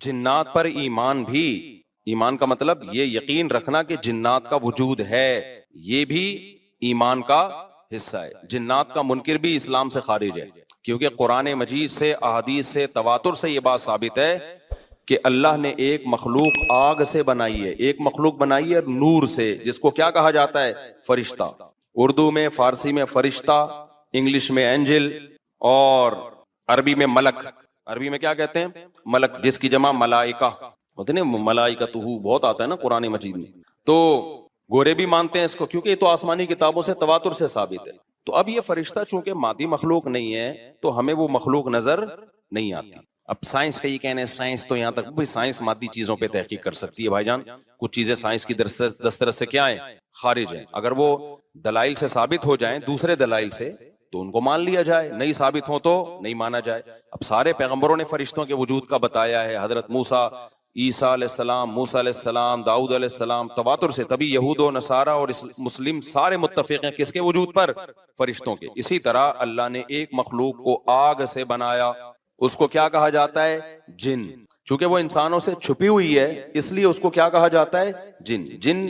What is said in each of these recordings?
جنات پر ایمان بھی، ایمان کا مطلب یہ یقین رکھنا کہ جنات کا وجود ہے، یہ بھی ایمان کا حصہ ہے۔ جنات کا منکر بھی اسلام سے خارج ہے، کیونکہ قرآن مجید سے، احادیث سے، تواتر سے یہ بات ثابت ہے کہ اللہ نے ایک مخلوق آگ سے بنائی ہے، ایک مخلوق بنائی ہے نور سے، جس کو کیا کہا جاتا ہے؟ فرشتہ۔ اردو میں، فارسی میں فرشتہ، انگلش میں اینجل، اور عربی میں ملک۔ عربی میں کیا کہتے ہیں؟ ملک، جس کی جمع ملائکہ ہوتے ہیں، ملائکتہ بہت آتا ہے نا قرآن مجید میں۔ تو گورے بھی مانتے ہیں اس کو، کیونکہ یہ تو آسمانی کتابوں سے تواتر سے ثابت ہے۔ تو اب یہ فرشتہ چونکہ مادی مخلوق نہیں ہے تو ہمیں وہ مخلوق نظر نہیں آتی۔ اب سائنس کا یہ کہنا ہے، سائنس تو یہاں تک بھائی سائنس مادی چیزوں پہ تحقیق کر سکتی ہے بھائی جان، کچھ چیزیں سائنس کی دسترس سے کیا ہیں؟ خارج ہیں۔ اگر وہ دلائل سے ثابت ہو جائیں، دوسرے دلائل سے، تو ان کو مان لیا جائے، نہیں ثابت ہو تو نہیں مانا جائے۔ اب سارے پیغمبروں نے فرشتوں کے وجود کا بتایا ہے، حضرت موسیٰ، عیسیٰ علیہ السلام، موسیٰ علیہ السلام، داؤد علیہ السلام، تواتر سے، تبھی یہود و نصارہ اور مسلم سارے متفق ہیں کس کے وجود پر؟ فرشتوں کے۔ اسی طرح اللہ نے ایک مخلوق کو آگ سے بنایا، اس کو کیا کہا جاتا ہے؟ جن۔ چونکہ وہ انسانوں سے چھپی ہوئی ہے اس لیے اس کو کیا کہا جاتا ہے؟ جن۔ جن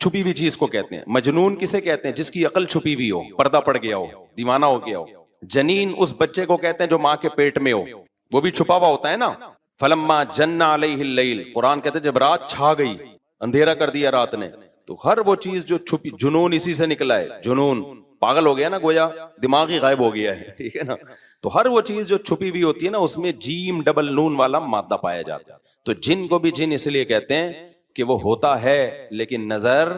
چھپی ہوئی چیز کو کہتے ہیں۔ مجنون کسے کہتے ہیں؟ جس کی عقل چھپی ہوئی ہو، پردہ پڑ گیا ہو، دیوانہ ہو گیا ہو۔ جنین اس بچے کو کہتے ہیں جو ماں کے پیٹ میں ہو، وہ بھی چھپا ہوا ہوتا ہے نا۔ فلما جن علیہ اللیل، قرآن کہتے ہیں جب رات چھا گئی، اندھیرا کر دیا رات نے، تو ہر وہ چیز جو چھپی، جنون اسی سے نکلا ہے۔ جنون پاگل ہو گیا نا، گویا دماغ ہی غائب ہو گیا ہے، ٹھیک ہے نا۔ تو ہر وہ چیز جو چھپی ہوئی ہوتی ہے نا، اس میں جیم ڈبل نون والا مادہ پایا جاتا ہے۔ تو جن کو بھی جن اس لیے کہتے ہیں کہ وہ ہوتا ہے لیکن نظر،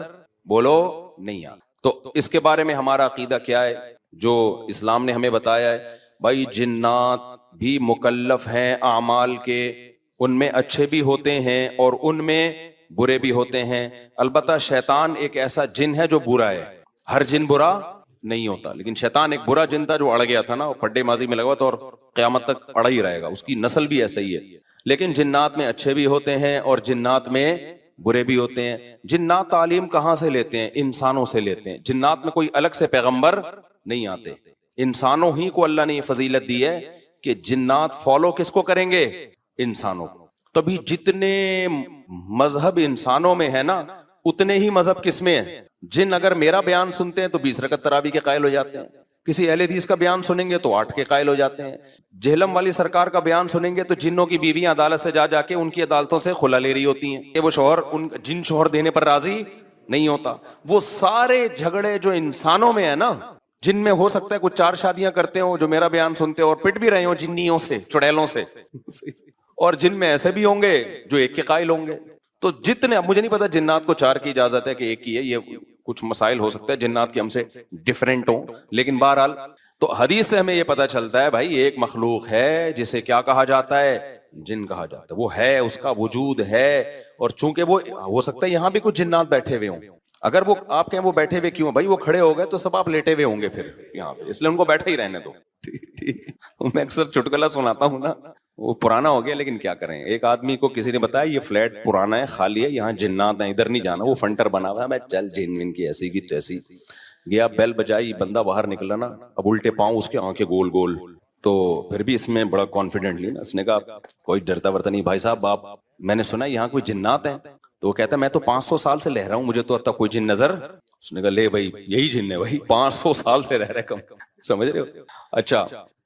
بولو، نہیں آتا۔ تو اس کے بارے میں ہمارا عقیدہ کیا ہے جو اسلام نے ہمیں بتایا ہے؟ بھائی جنات بھی مکلف ہیں اعمال کے، ان میں اچھے بھی ہوتے ہیں اور ان میں برے بھی ہوتے ہیں۔ البتہ شیطان ایک ایسا جن ہے جو برا ہے، ہر جن برا نہیں ہوتا، لیکن شیطان ایک برا جن تھا جو اڑ گیا تھا نا، پڈے ماضی میں لگا تھا اور قیامت تک اڑا ہی رہے گا، اس کی نسل بھی ایسا ہی ہے۔ لیکن جنات میں اچھے بھی ہوتے ہیں اور جنات میں برے بھی ہوتے ہیں۔ جنات تعلیم کہاں سے لیتے ہیں؟ انسانوں سے لیتے ہیں۔ جنات میں کوئی الگ سے پیغمبر نہیں آتے، انسانوں ہی کو اللہ نے یہ فضیلت دی ہے کہ جنات فالو کس کو کریں گے؟ انسانوں کو۔ تبھی جتنے مذہب انسانوں میں ہے نا، اتنے ہی مذہب کس میں ہے؟ جن اگر میرا بیان سنتے ہیں تو 20 رکعت تراویح کے قائل ہو جاتے ہیں، کسی اہل حدیث کا بیان سنیں گے تو 8 کے قائل ہو جاتے ہیں، جہلم والی سرکار کا بیان سنیں گے تو جنوں کی بیویاں عدالت سے جا جا کے ان کی عدالتوں سے خلا لے رہی ہوتی ہیں کہ وہ شوہر جن شوہر دینے پر راضی نہیں ہوتا۔ وہ سارے جھگڑے جو انسانوں میں ہے نا، جن میں ہو سکتا ہے کچھ 4 شادیاں کرتے ہوں جو میرا بیان سنتے ہو اور پٹ بھی رہے ہوں جنیوں سے، چڑیلوں سے، اور جن میں ایسے بھی ہوں گے جو 1 کے قائل ہوں گے۔ تو جتنے، اب مجھے نہیں پتا جنات کو 4 کی اجازت ہے کہ 1 کی ہے، یہ کچھ مسائل ہو سکتا ہے جنات کے ہم سے ڈیفرنٹ ہوں، لیکن بہرحال تو حدیث سے ہمیں یہ پتا چلتا ہے بھائی ایک مخلوق ہے جسے کیا کہا جاتا ہے؟ جن کہا جاتا ہے۔ وہ ہے، اس کا وجود ہے، اور چونکہ وہ ہو سکتا ہے یہاں بھی کچھ جنات بیٹھے ہوئے ہوں، اگر وہ آپ کہیں وہ بیٹھے ہوئے کیوں؟ بھائی وہ کھڑے ہو گئے تو سب آپ لیٹے ہوئے ہوں گے پھر یہاں پہ، اس لیے ان کو بیٹھے ہی رہنے دو۔ میں اکثر چٹکلا سناتا ہوں نا، وہ پرانا ہو گیا لیکن کیا کریں، ایک آدمی کو کسی نے بتایا یہ فلیٹ پرانا ہے، خالی ہے، یہاں جنات ہیں، ادھر نہیں جانا، وہ فنٹر بنا ہوا ہے۔ میں چل جن ان کی ایسی کی تیسی گیا، بیل بجائی، بندہ باہر نکلا نا، اب الٹے پاؤں اس کے آنکھیں گول گول، تو پھر بھی اس میں بڑا کانفیڈنٹلی نا اس نے کہا کوئی ڈرتا ورتا نہیں، بھائی صاحب آپ، میں نے سنا یہاں کوئی جنات ہیں؟ تو وہ کہتا ہے میں تو 500 سال سے رہ رہا ہوں، مجھے تو اب تک کوئی جن نظر۔ اس نے کہا لے بھائی یہی جن ہے بھائی، 500 سال سے رہ رہے کم، سمجھ رہے ہو؟ اچھا،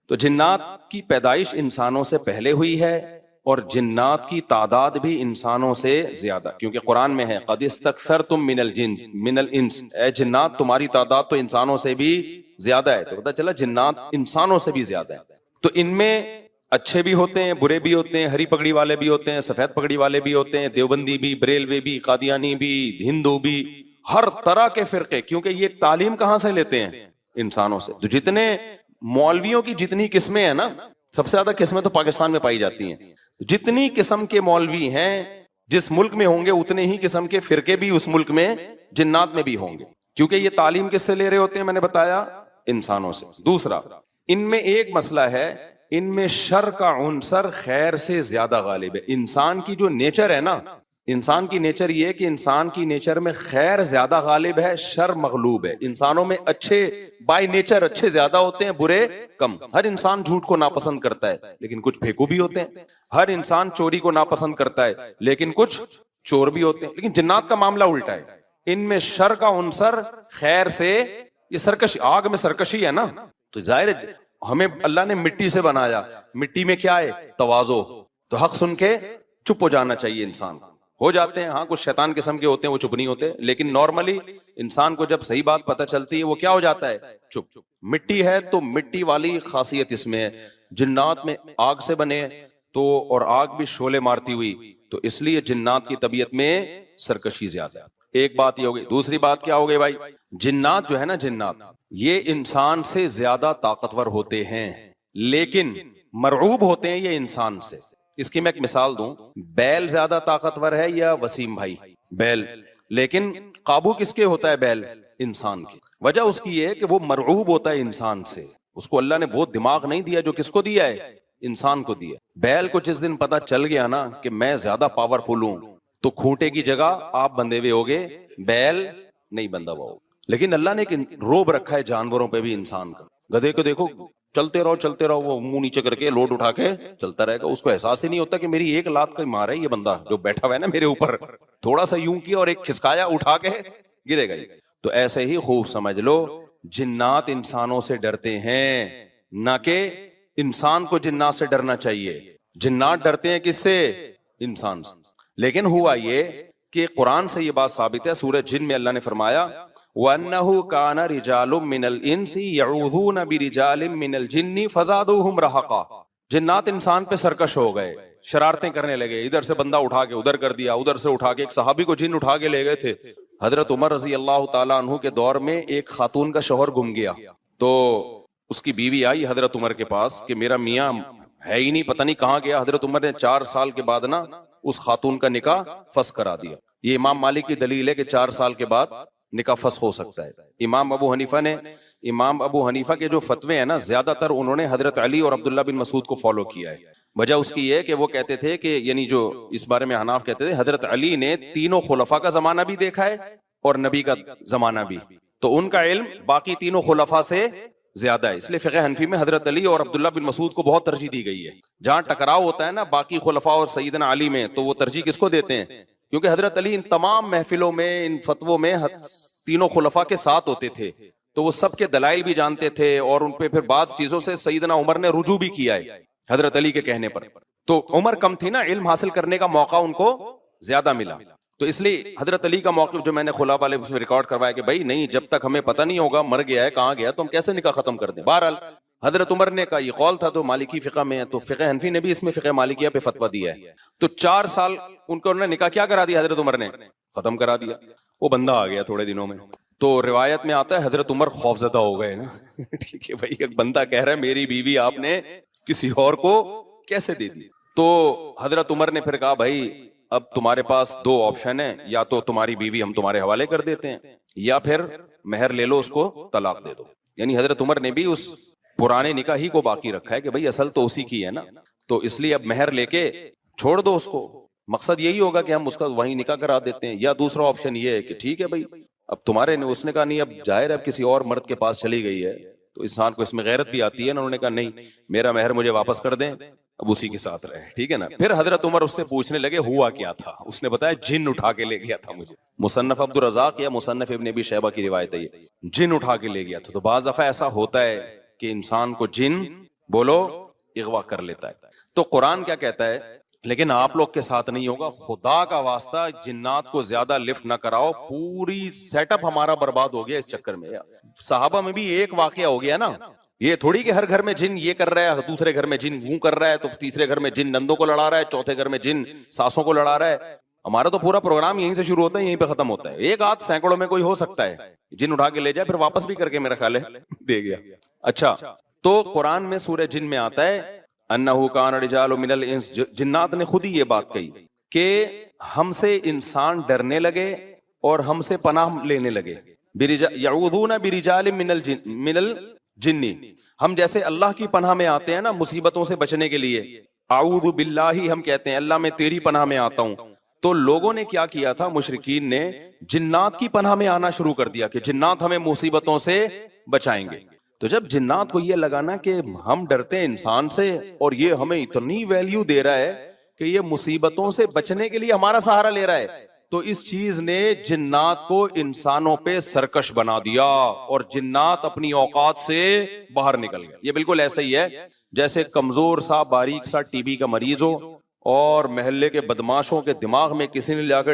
تو جنات کی پیدائش انسانوں سے پہلے ہوئی ہے اور جنات کی تعداد بھی انسانوں سے زیادہ، کیونکہ قرآن میں ہے قد استکثرتم من الانس، اے جنات تمہاری تعداد تو انسانوں سے بھی زیادہ ہے۔ تو پتہ چلا جنات انسانوں سے بھی زیادہ ہے۔ تو ان میں اچھے بھی ہوتے ہیں، برے بھی ہوتے ہیں، ہری پگڑی والے بھی ہوتے ہیں، سفید پگڑی والے بھی ہوتے ہیں، دیوبندی بھی، بریلوی بھی، قادیانی بھی، ہندو بھی، ہر طرح کے فرقے، کیونکہ یہ تعلیم کہاں سے لیتے ہیں؟ انسانوں سے۔ تو جتنے مولویوں کی جتنی قسمیں ہیں نا، سب سے زیادہ قسمیں تو پاکستان میں پائی جاتی ہیں، جتنی قسم کے مولوی ہیں جس ملک میں ہوں گے اتنے ہی قسم کے فرقے بھی اس ملک میں جنات میں بھی ہوں گے، کیونکہ یہ تعلیم کس سے لے رہے ہوتے ہیں؟ میں نے بتایا انسانوں سے۔ دوسرا، ان میں ایک مسئلہ ہے، ان میں شر کا عنصر خیر سے زیادہ غالب ہے۔ انسان کی جو نیچر ہے نا، انسان کی نیچر یہ ہے کہ انسان کی نیچر میں خیر زیادہ غالب ہے، شر مغلوب ہے. انسانوں میں اچھے بائی نیچر اچھے زیادہ ہوتے ہیں، برے کم. ہر انسان جھوٹ کو ناپسند کرتا ہے لیکن کچھ پھیکو بھی ہوتے ہیں. ہر انسان چوری کو ناپسند کرتا ہے لیکن کچھ چور بھی ہوتے ہیں. لیکن جنات کا معاملہ الٹا ہے، ان میں شر کا عنصر خیر سے، یہ سرکشی، آگ میں سرکشی ہے نا. تو ظاہر ہے ہمیں اللہ نے مٹی سے بنایا، مٹی میں کیا ہے؟ تواضع. تو حق سن کے چپ ہو جانا چاہیے. انسان ہو جاتے ہیں، ہاں کچھ شیطان قسم کے ہوتے ہیں وہ چپ نہیں ہوتے، لیکن نارملی انسان کو جب صحیح بات پتہ چلتی ہے وہ کیا ہو جاتا ہے؟ چپ. مٹی ہے تو مٹی والی خاصیت اس میں ہے. جنات میں آگ سے بنے تو، اور آگ بھی شعلے مارتی ہوئی، تو اس لیے جنات کی طبیعت میں سرکشی زیادہ ہے. ایک بات یہ ہو گئی. دوسری بات کیا ہو گئی بھائی؟ جنات جو ہے نا، جنات یہ انسان سے زیادہ طاقتور ہوتے ہیں لیکن مرعوب ہوتے ہیں یہ انسان سے. اس کی میں ایک مثال دوں، بیل زیادہ طاقتور ہے یا وسیم بھائی؟ بیل. لیکن قابو کس کے ہوتا ہے؟ بیل. انسان کی. وجہ اس کی یہ ہے کہ وہ مرعوب ہوتا ہے انسان سے. اس کو اللہ نے وہ دماغ نہیں دیا جو کس کو دیا ہے؟ انسان کو دیا. بیل کو جس دن پتا چل گیا نا کہ میں زیادہ پاورفل ہوں، تو کھوٹے کی جگہ آپ بندے ہوئے ہوگے، بیل نہیں بندہ ہوا ہوگا. لیکن اللہ نے ایک روب رکھا ہے جانوروں پہ بھی انسان کا. گدھے کو دیکھو، چلتے رہو، وہ منہ نیچے کر کے لوڈ اٹھا کے چلتا رہے گا. اس کو احساس ہی نہیں ہوتا کہ میری ایک لات کا مار ہے یہ بندہ جو بیٹھا ہوا ہے نا میرے اوپر، تھوڑا سا یوں کیا اور ایک کھسکایا، اٹھا کے گرے گا. تو ایسے ہی خوب سمجھ لو، جنات انسانوں سے ڈرتے ہیں، نہ کہ انسان کو جنات سے ڈرنا چاہیے. جنات ڈرتے ہیں کس سے؟ انسان سے. لیکن ہوا یہ کہ قرآن سے یہ بات ثابت ہے. سورہ جن میں اللہ نے فرمایا وَأَنَّهُ كَانَ رِجَالٌ مِّنَ الْإِنسِ يَعُوذُونَ بِرِجَالٍ مِّنَ الْجِنِّ فَزَادُوهُمْ رَهَقًا. جنات انسان پہ سرکش ہو گئے، شرارتیں کرنے لگے. ادھر سے بندہ اٹھا کے ادھر کر دیا، ادھر سے اٹھا کے. ایک صحابی کو جن اٹھا کے لے گئے تھے. حضرت عمر رضی اللہ تعالیٰ عنہ کے دور میں ایک خاتون کا شوہر گم گیا، تو اس کی بیوی آئی حضرت عمر کے پاس کہ میرا میاں ہے ہی نہیں، پتہ نہیں کہاں گیا. حضرت عمر نے 4 سال کے بعد نا اس خاتون کا نکاح فسخ کرا دیا. یہ امام مالک کی دلیل ہے کہ 4 سال کے بعد نکاح فسخ ہو سکتا ہے. امام ابو حنیفہ کے جو فتوے ہیں نا، زیادہ تر انہوں نے حضرت علی اور عبداللہ بن مسعود کو فالو کیا ہے. وجہ اس کی یہ ہے کہ وہ کہتے تھے کہ، یعنی جو اس بارے میں حناف کہتے تھے، حضرت علی نے تینوں خلفاء کا زمانہ بھی دیکھا ہے اور نبی کا زمانہ بھی، تو ان کا علم باقی تینوں خلفاء سے زیادہ ہے. اس لیے فقہ حنفی میں حضرت علی اور عبداللہ بن مسعود کو بہت ترجیح دی گئی ہے. جہاں ٹکراؤ ہوتا ہے نا باقی خلفاء اور سیدنا علی میں، تو وہ ترجیح کس کو دیتے ہیں؟ کیونکہ حضرت علی ان تمام محفلوں میں، ان فتووں میں تینوں خلفاء کے ساتھ ہوتے تھے، تو وہ سب کے دلائل بھی جانتے تھے، اور ان پہ پھر بعض چیزوں سے سیدنا عمر نے رجوع بھی کیا ہے حضرت علی کے کہنے پر. تو عمر کم تھی نا، علم حاصل کرنے کا موقع ان کو زیادہ ملا. تو اس لیے حضرت علی کا موقف جو میں نے خلا والے اس میں ریکارڈ کروایا کہ بھائی نہیں، جب تک ہمیں پتہ نہیں ہوگا مر گیا ہے کہاں گیا تو ہم کیسے نکاح ختم کر دیں. بہرحال حضرت عمر نے کا یہ قول تھا، تو مالکی فقہ میں ہے، تو فقہ حنفی نے بھی اس میں فقہ مالکیہ پہ فتویٰ دیا ہے. تو 4 سال ان کو انہوں نے نکاح کیا کرا دیا؟ حضرت عمر نے ختم کرا دیا. وہ بندہ آ گیا تھوڑے دنوں میں. تو روایت میں آتا ہے حضرت عمر خوفزدہ ہو گئے نا. ٹھیک ہے بھائی، ایک بندہ کہہ رہا ہے میری بیوی آپ نے کسی اور کو کیسے دے دی؟ تو حضرت عمر نے پھر کہا بھائی اب تمہارے پاس 2 آپشن ہیں، یا تو تمہاری بیوی ہم تمہارے حوالے کر دیتے ہیں، یا پھر مہر لے لو، اس کو طلاق دے دو. یعنی حضرت عمر نے بھی اس پرانے نکاح ہی کو باقی رکھا ہے کہ بھئی اصل تو اسی کی ہے نا، تو اس لیے اب مہر لے کے چھوڑ دو اس کو. مقصد یہی ہوگا کہ ہم اس کا وہیں نکاح کرا دیتے ہیں. یا دوسرا آپشن یہ ہے کہ ٹھیک ہے بھئی اب تمہارے نے، اس نے کہا نہیں اب ظاہر ہے اب کسی اور مرد کے پاس چلی گئی ہے، تو انسان کو اس میں غیرت بھی آتی ہے نا. انہوں نے کہا نہیں، میرا مہر مجھے واپس کر دیں، اب اسی کے ساتھ رہے. ٹھیک ہے نا. پھر حضرت عمر اس سے پوچھنے لگے ہوا کیا تھا. اس نے بتایا جن اٹھا کے لے گیا تھا مجھے. مصنف عبد الرزاق یا مصنف ابن ابی شیبہ کی روایت ہے، یہ جن اٹھا کے لے گیا تھا. تو بعض دفعہ ایسا ہوتا ہے کہ انسان کو جن بولو اغوا کر لیتا ہے. تو قرآن کیا کہتا ہے؟ لیکن آپ لوگ کے ساتھ نہیں ہوگا، خدا کا واسطہ جنات کو زیادہ لفٹ نہ کراؤ. پوری سیٹ اپ ہمارا برباد ہو گیا اس چکر میں. صحابہ میں بھی ایک واقعہ ہو گیا نا، یہ تھوڑی کہ ہر گھر میں جن یہ کر رہا ہے، دوسرے گھر میں جن وہ کر رہا ہے، تو تیسرے گھر میں جن نندوں کو لڑا رہا ہے، چوتھے گھر میں جن ساسوں کو لڑا رہا ہے. ہمارا تو پورا پروگرام یہیں سے شروع ہوتا ہے، یہیں پہ ختم ہوتا ہے. ایک آدھ سینکڑوں میں کوئی ہو سکتا ہے جن اٹھا کے لے جائے، پھر واپس بھی کر کے میرا خیال ہے دے گیا. اچھا، تو قرآن میں سورہ جن میں آتا ہے انہو کان رجال من الانس، جنات نے خود ہی یہ بات کہی کہ ہم سے انسان ڈرنے لگے اور ہم سے پناہ لینے لگے. یعوذون برجال من الجن، ہم جیسے اللہ کی پناہ میں آتے ہیں نا مصیبتوں سے بچنے کے لیے، اعوذ باللہ ہم کہتے ہیں اللہ میں تیری پناہ میں آتا ہوں. تو لوگوں نے کیا کیا تھا, مشرکین نے جنات کی پناہ میں آنا شروع کر دیا کہ جنات ہمیں مصیبتوں سے بچائیں گے. تو جب جنات کو یہ لگانا کہ ہم ڈرتے ہیں انسان سے اور یہ ہمیں اتنی ویلیو دے رہا ہے کہ یہ مصیبتوں سے بچنے کے لیے ہمارا سہارا لے رہا ہے, تو اس چیز نے جنات کو انسانوں پہ سرکش بنا دیا اور جنات اپنی اوقات سے باہر نکل گئے. یہ بالکل ایسا ہی ہے جیسے کمزور سا باریک سا ٹی بی کا مریض ہو اور محلے کے بدماشوں کے دماغ میں کسی نے لا کے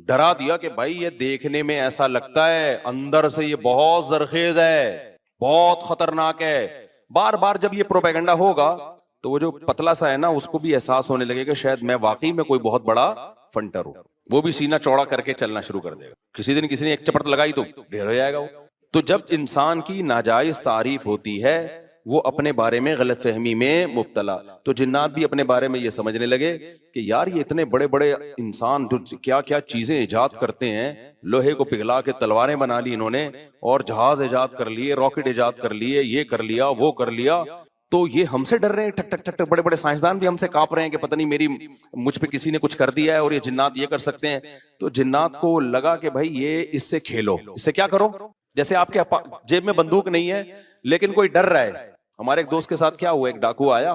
ڈرا دیا کہ بھائی یہ دیکھنے میں ایسا لگتا ہے, اندر سے یہ بہت زرخیز ہے, بہت خطرناک ہے. بار بار جب یہ پروپیگنڈا ہوگا تو وہ جو پتلا سا ہے نا, اس کو بھی احساس ہونے لگے کہ شاید میں واقعی میں کوئی بہت بڑا فنٹر ہوں. وہ بھی سینہ چوڑا کر کے چلنا شروع کر دے گا. کسی دن کسی نے ایک چپٹ لگائی تو ڈھیر ہو جائے گا وہ. تو جب انسان کی ناجائز تعریف ہوتی ہے وہ اپنے بارے میں غلط فہمی میں مبتلا, تو جنات بھی اپنے بارے میں یہ سمجھنے لگے کہ یار یہ اتنے بڑے بڑے انسان جو کیا کیا چیزیں ایجاد کرتے ہیں, لوہے کو پگھلا کے تلواریں بنا لی انہوں نے, اور جہاز ایجاد کر لیے, راکٹ ایجاد کر لیے, یہ کر لیا وہ کر لیا, تو یہ ہم سے ڈر رہے ہیں. ٹک ٹک ٹک ٹک بڑے بڑے سائنسدان بھی ہم سے کانپ رہے ہیں کہ پتہ نہیں مجھ پہ کسی نے کچھ کر دیا ہے اور یہ جنات یہ کر سکتے ہیں. تو جنات کو لگا کہ بھائی یہ اس سے کھیلو, اس سے کیا کرو, جیسے آپ کے جیب میں بندوق نہیں ہے لیکن کوئی ڈر رہا ہے. ہمارے ایک دوست کے ساتھ کیا ہوا, ایک ڈاکو آیا,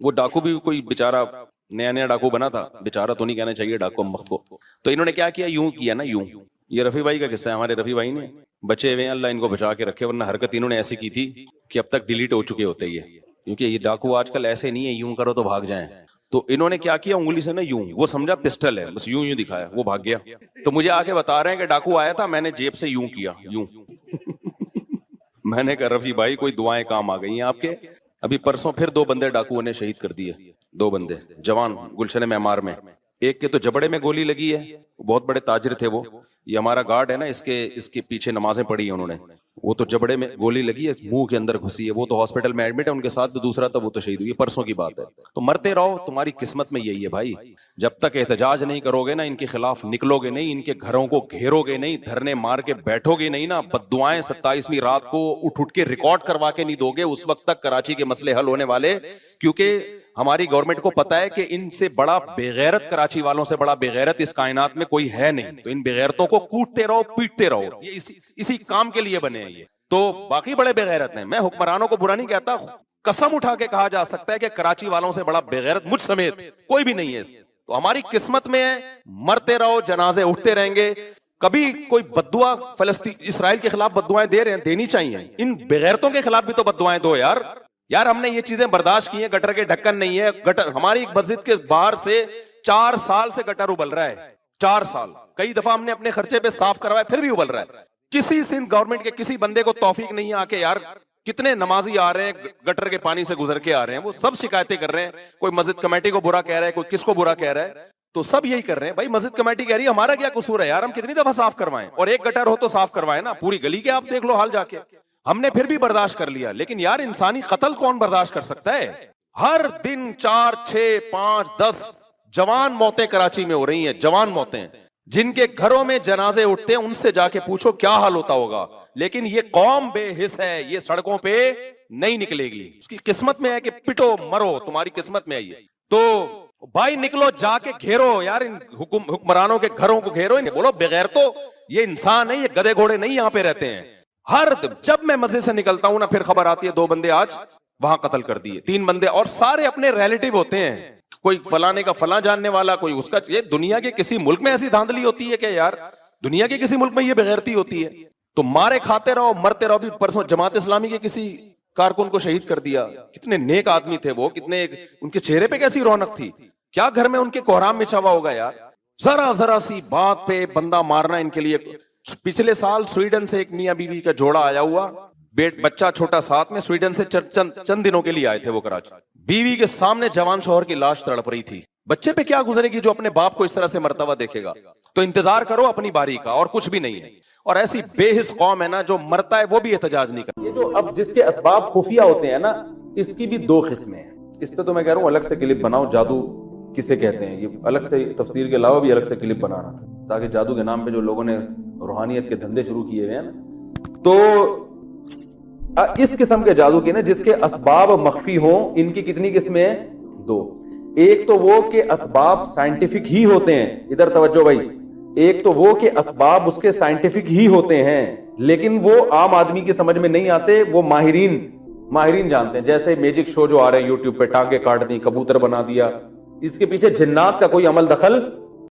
وہ ڈاکو بھی کوئی بےچارا نیا نیا ڈاکو بنا تھا, بےچارا تو نہیں کہنا چاہیے ڈاکو ہم وقت کو. تو انہوں نے کیا کیا, یوں کیا نا, یوں. یہ رفیع بھائی کا قصہ ہے, ہمارے رفیع بھائی نے بچے ہوئے ہیں, اللہ ان کو بچا کے رکھے, ورنہ حرکت انہوں نے ایسی کی تھی کہ اب تک ڈیلیٹ ہو چکے ہوتے یہ, کیونکہ یہ ڈاکو آج کل ایسے نہیں ہے یوں کرو تو بھاگ جائیں. تو انہوں نے کیا کیا, انگلی سے نا یوں, وہ سمجھا پسٹل ہے, بس یوں یوں دکھایا, وہ بھاگ گیا. تو مجھے آ کے بتا رہے ہیں کہ ڈاکو آیا تھا, میں نے جیب سے یوں کیا, یوں. میں نے کہا رفیع بھائی کوئی دعائیں کام آ گئی ہیں آپ کے. ابھی پرسوں پھر 2 بندے ڈاکوؤں نے شہید کر دیے, 2 بندے جوان گلشن معمار میں. ایک کے تو جبڑے میں گولی لگی ہے, بہت بڑے تاجر تھے وہ, یہ ہمارا گارڈ ہے نا, اس کے پیچھے نمازیں پڑھی ہیں انہوں نے, وہ تو جبڑے میں گولی لگی ہے, منہ کے اندر گھسی ہے, وہ تو ہاسپٹل میں ایڈمٹ ہے, ان کے ساتھ تو دوسرا تھا وہ تو شہید ہوئی, پرسوں کی بات ہے. تو مرتے رہو, تمہاری قسمت میں یہی ہے بھائی. جب تک احتجاج نہیں کرو گے نا, ان کے خلاف نکلو گے نہیں, ان کے گھروں کو گھیرو گے نہیں, دھرنے مار کے بیٹھو گے نہیں نا, بددعائیں 27ویں رات کو اٹھ کے ریکارڈ کروا کے نہیں دو گے, اس وقت تک کراچی کے مسئلے حل ہونے والے. کیونکہ ہماری گورنمنٹ کو پتا ہے کہ ان سے بڑا بےغیرت, کراچی والوں سے بڑا بےغیرت اس کائنات میں کوئی ہے نہیں. تو ان بےغیرتوں کو کوٹتے رہو, پیٹتے رہو, یہ اسی کام کے لیے بنے ہیں یہ. تو باقی بڑے بےغیرت ہیں, میں حکمرانوں کو برا نہیں کہتا, قسم اٹھا کے کہا جا سکتا ہے کہ کراچی والوں سے بڑا بےغیرت مجھ سمیت کوئی بھی نہیں ہے. تو ہماری قسمت میں ہے, مرتے رہو, جنازے اٹھتے رہیں گے. کبھی کوئی بددعا فلسطین اسرائیل کے خلاف بددعائیں دے رہے ہیں, دینی چاہیے. ان بےغیرتوں کے خلاف بھی تو بددعائیں دو یار. یار ہم نے یہ چیزیں برداشت کی ہیں, گٹر کے ڈھکن نہیں ہے, گٹر ہماری مسجد کے باہر سے 4 سال سے گٹر ابل رہا ہے, 4 سال. کئی دفعہ ہم نے اپنے خرچے پہ صاف کروایا, پھر بھی ابل رہا ہے. کسی سندھ گورنمنٹ کے کسی بندے کو توفیق نہیں آ کے, یار کتنے نمازی آ رہے ہیں گٹر کے پانی سے گزر کے آ رہے ہیں, وہ سب شکایتیں کر رہے ہیں. کوئی مسجد کمیٹی کو برا کہہ رہا ہے, کوئی کس کو برا کہہ رہا ہے, تو سب یہی کر رہے ہیں. بھائی مسجد کمیٹی کہہ رہی ہے ہمارا کیا قصور ہے یار, ہم کتنی دفعہ صاف کروائیں, اور ایک گٹر ہو تو صاف کروائیں نا, پوری گلی کے آپ دیکھ لو حال جا کے. ہم نے پھر بھی برداشت کر لیا, لیکن یار انسانی قتل کون برداشت کر سکتا ہے. ہر دن 4 6 5 10 جوان موتیں کراچی میں ہو رہی ہیں, جوان موتیں. جن کے گھروں میں جنازے اٹھتے ہیں ان سے جا کے پوچھو کیا حال ہوتا ہوگا. لیکن یہ قوم بے حس ہے, یہ سڑکوں پہ نہیں نکلے گی. اس کی قسمت میں ہے کہ پٹو مرو, تمہاری قسمت میں ہے یہ. تو بھائی نکلو, جا کے گھیرو یار, ان حکمرانوں کے گھروں کو گھیرو, بولو بغیر تو یہ انسان ہے, یہ گدے گھوڑے نہیں یہاں پہ رہتے ہیں. ہر جب میں مسجد سے نکلتا ہوں نا, پھر خبر آتی ہے 2 بندے آج وہاں قتل کر دیے, 3 بندے, اور سارے اپنے ریلیٹو ہوتے ہیں. کوئی فلانے کا فلاں جاننے والا, کوئی اس کا. یہ دنیا کے کسی ملک میں ایسی دھاندلی ہوتی ہے کہ یار, دنیا کے کسی ملک میں یہ بغیرتی ہوتی ہے. تو مارے کھاتے رہو, مرتے رہو. بھی پرسوں جماعت اسلامی کے کسی کارکن کو شہید کر دیا. کتنے نیک آدمی تھے وہ, کتنے ان کے چہرے پہ کیسی رونق تھی. کیا گھر میں ان کے کوہرام مچا ہوا ہوگا یار. ذرا سی بات پہ بندہ مارنا ان کے لیے. پچھلے سال سویڈن سے ایک میاں بیوی کا جوڑا آیا ہوا, بچہ چھوٹا ساتھ میں, سویڈن سے چند دنوں کے لیے آئے تھے وہ کراچی. بیوی کے سامنے جوان شوہر کی لاش تڑپ رہی تھی. بچے پہ کیا گزرے گی جو اپنے باپ کو اس طرح سے مرتا ہوا دیکھے گا. تو انتظار کرو اپنی باری کا, اور کچھ بھی نہیں ہے. اور ایسی بے حس قوم ہے نا, جو مرتا ہے وہ بھی احتجاج نہیں کرتا. یہ جو اب جس کے اسباب خفیہ ہوتے ہیں نا, اس کی بھی 2 قسمیں ہیں. اس پہ تو میں کہہ رہا ہوں الگ سے کلپ بناؤ, جادو کسے کہتے ہیں, یہ الگ سے تفسیر کے علاوہ بھی الگ سے کلپ بنانا, تاکہ جادو کے نام پہ جو لوگوں نے روحانیت کے دھندے شروع کیے ہوئے ہیں نا, تو اس قسم کے جادو کی نا, جس کے اسباب مخفی ہوں, ان کی کتنی قسمیں ہیں؟ 2. ایک تو وہ کہ اسباب سائنٹیفک ہی ہوتے ہیں، ادھر توجہ بھائی، ایک تو وہ کہ اسباب اس کے سائنٹیفک ہی ہوتے ہیں لیکن وہ عام آدمی کی سمجھ میں نہیں آتے، وہ ماہرین جانتے ہیں. جیسے میجک شو جو آ رہے ہیں یوٹیوب پہ، ٹانگیں کاٹ دی، کبوتر بنا دیا، اس کے پیچھے جنات کا کوئی عمل دخل